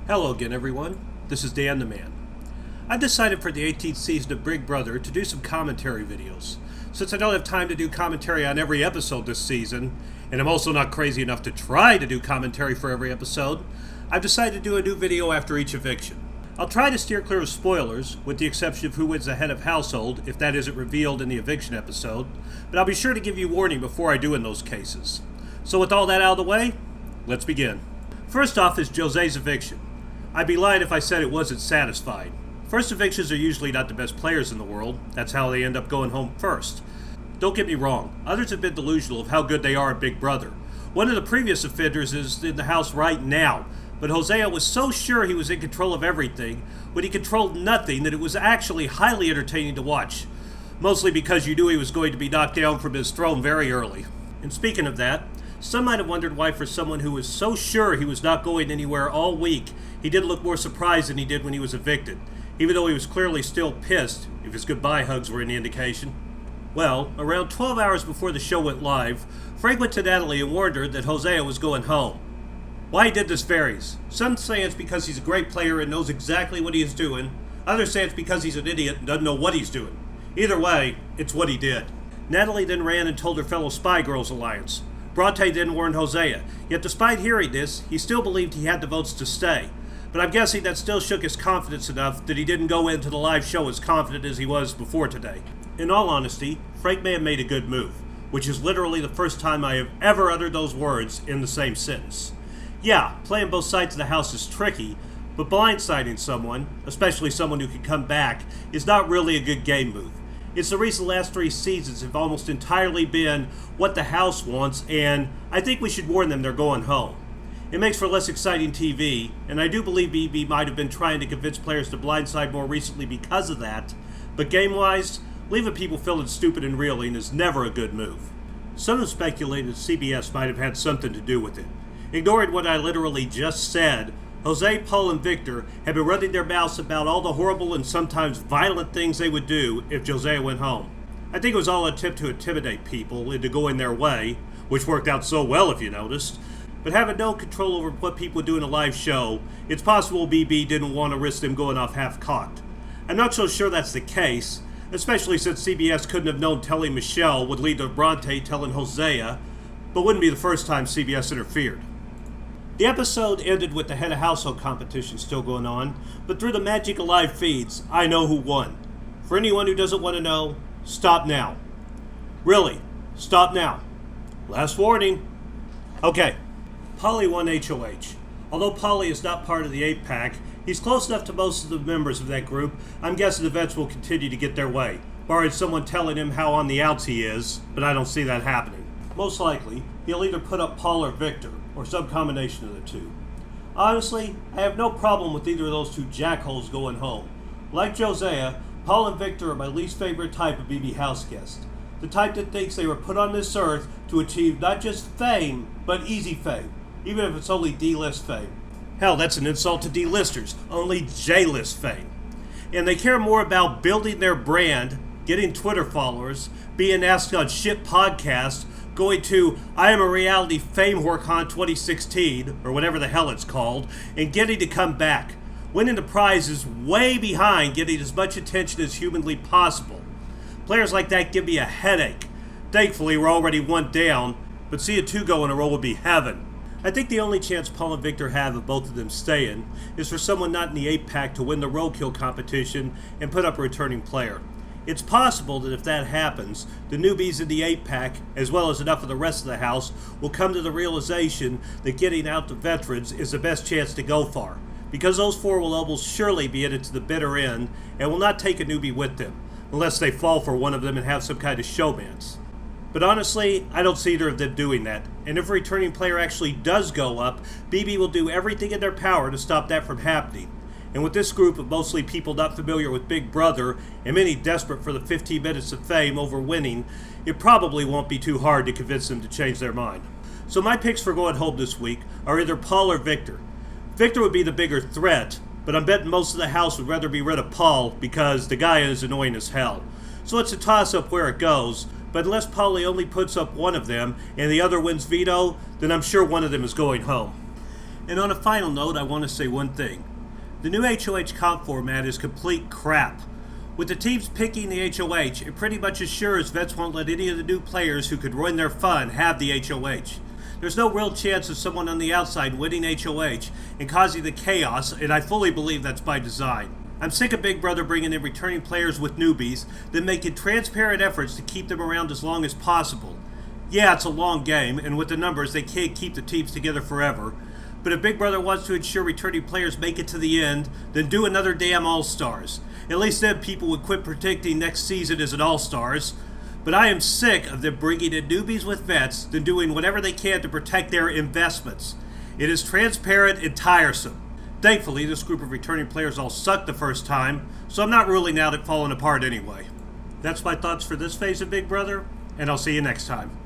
Hello again, everyone. This is Dan the Man. I've decided for the 18th season of Big Brother to do some commentary videos. Since I don't have time to do commentary on every episode this season, and I'm also not crazy enough to try to do commentary for every episode, I've decided to do a new video after each eviction. I'll try to steer clear of spoilers, with the exception of who wins the head of household, if that isn't revealed in the eviction episode, but I'll be sure to give you warning before I do in those cases. So with all that out of the way, let's begin. First off is Josea's eviction. I'd be lying if I said it wasn't satisfying. First evictions are usually not the best players in the world. That's how they end up going home first. Don't get me wrong, others have been delusional of how good they are at Big Brother. One of the previous offenders is in the house right now, but Jozea was so sure he was in control of everything when he controlled nothing that it was actually highly entertaining to watch. Mostly because you knew he was going to be knocked down from his throne very early. And speaking of that, some might have wondered why for someone who was so sure he was not going anywhere all week, he did look more surprised than he did when he was evicted, even though he was clearly still pissed, if his goodbye hugs were any indication. Well, around 12 hours before the show went live, Frank went to Natalie and warned her that Jozea was going home. Why he did this varies. Some say it's because he's a great player and knows exactly what he is doing. Others say it's because he's an idiot and doesn't know what he's doing. Either way, it's what he did. Natalie then ran and told her fellow Spy Girls Alliance. Bronte then warned Jozea, yet despite hearing this, he still believed he had the votes to stay. But I'm guessing that still shook his confidence enough that he didn't go into the live show as confident as he was before today. In all honesty, Frank may have made a good move, which is literally the first time I have ever uttered those words in the same sentence. Yeah, playing both sides of the house is tricky, but blindsiding someone, especially someone who can come back, is not really a good game move. It's the reason the last 3 seasons have almost entirely been what the house wants, and I think we should warn them they're going home. It makes for less exciting TV, and I do believe BB might have been trying to convince players to blindside more recently because of that, but game-wise, leaving people feeling stupid and reeling is never a good move. Some have speculated CBS might have had something to do with it. Ignoring what I literally just said, Jose, Paul, and Victor have been running their mouths about all the horrible and sometimes violent things they would do if Jozea went home. I think it was all an attempt to intimidate people into going their way, which worked out so well if you noticed. But having no control over what people do in a live show, it's possible BB didn't want to risk them going off half-cocked. I'm not so sure that's the case, especially since CBS couldn't have known telling Michelle would lead to Bronte telling Jozea, but wouldn't be the first time CBS interfered. The episode ended with the head of household competition still going on, but through the magic of live feeds, I know who won. For anyone who doesn't want to know, stop now. Really, stop now. Last warning. Okay, Paulie won HOH. Although Paulie is not part of the 8-pack, he's close enough to most of the members of that group, I'm guessing the vets will continue to get their way, barring someone telling him how on the outs he is, but I don't see that happening. Most likely, he'll either put up Paul or Victor, or some combination of the two. Honestly, I have no problem with either of those two jackholes going home. Like Jozea, Paul and Victor are my least favorite type of BB house guest. The type that thinks they were put on this earth to achieve not just fame, but easy fame, even if it's only D-list fame. Hell, that's an insult to D-listers, only J-list fame. And they care more about building their brand, getting Twitter followers, being asked on shit podcasts, going to I Am a Reality Fame HorCon 2016, or whatever the hell it's called, and getting to come back. Winning the prize is way behind getting as much attention as humanly possible. Players like that give me a headache. Thankfully, we're already 1 down, but seeing 2 go in a row would be heaven. I think the only chance Paul and Victor have of both of them staying is for someone not in the 8-pack to win the roadkill competition and put up a returning player. It's possible that if that happens, the newbies in the 8-pack, as well as enough of the rest of the house, will come to the realization that getting out the veterans is the best chance to go far, because those 4 will almost surely be in it to the bitter end and will not take a newbie with them, unless they fall for one of them and have some kind of showmance. But honestly, I don't see either of them doing that, and if a returning player actually does go up, BB will do everything in their power to stop that from happening. And with this group of mostly people not familiar with Big Brother, and many desperate for the 15 minutes of fame over winning, it probably won't be too hard to convince them to change their mind. So my picks for going home this week are either Paul or Victor. Victor would be the bigger threat, but I'm betting most of the house would rather be rid of Paul because the guy is annoying as hell. So it's a toss-up where it goes, but unless Paulie only puts up one of them and the other wins veto, then I'm sure one of them is going home. And on a final note, I want to say one thing. The new HOH comp format is complete crap. With the teams picking the HOH, it pretty much assures vets won't let any of the new players who could ruin their fun have the HOH. There's no real chance of someone on the outside winning HOH and causing the chaos, and I fully believe that's by design. I'm sick of Big Brother bringing in returning players with newbies, then making transparent efforts to keep them around as long as possible. Yeah, it's a long game, and with the numbers, they can't keep the teams together forever. But if Big Brother wants to ensure returning players make it to the end, then do another damn All-Stars. At least then people would quit predicting next season as an All-Stars. But I am sick of them bringing in newbies with vets, then doing whatever they can to protect their investments. It is transparent and tiresome. Thankfully, this group of returning players all sucked the first time, so I'm not ruling out it falling apart anyway. That's my thoughts for this phase of Big Brother, and I'll see you next time.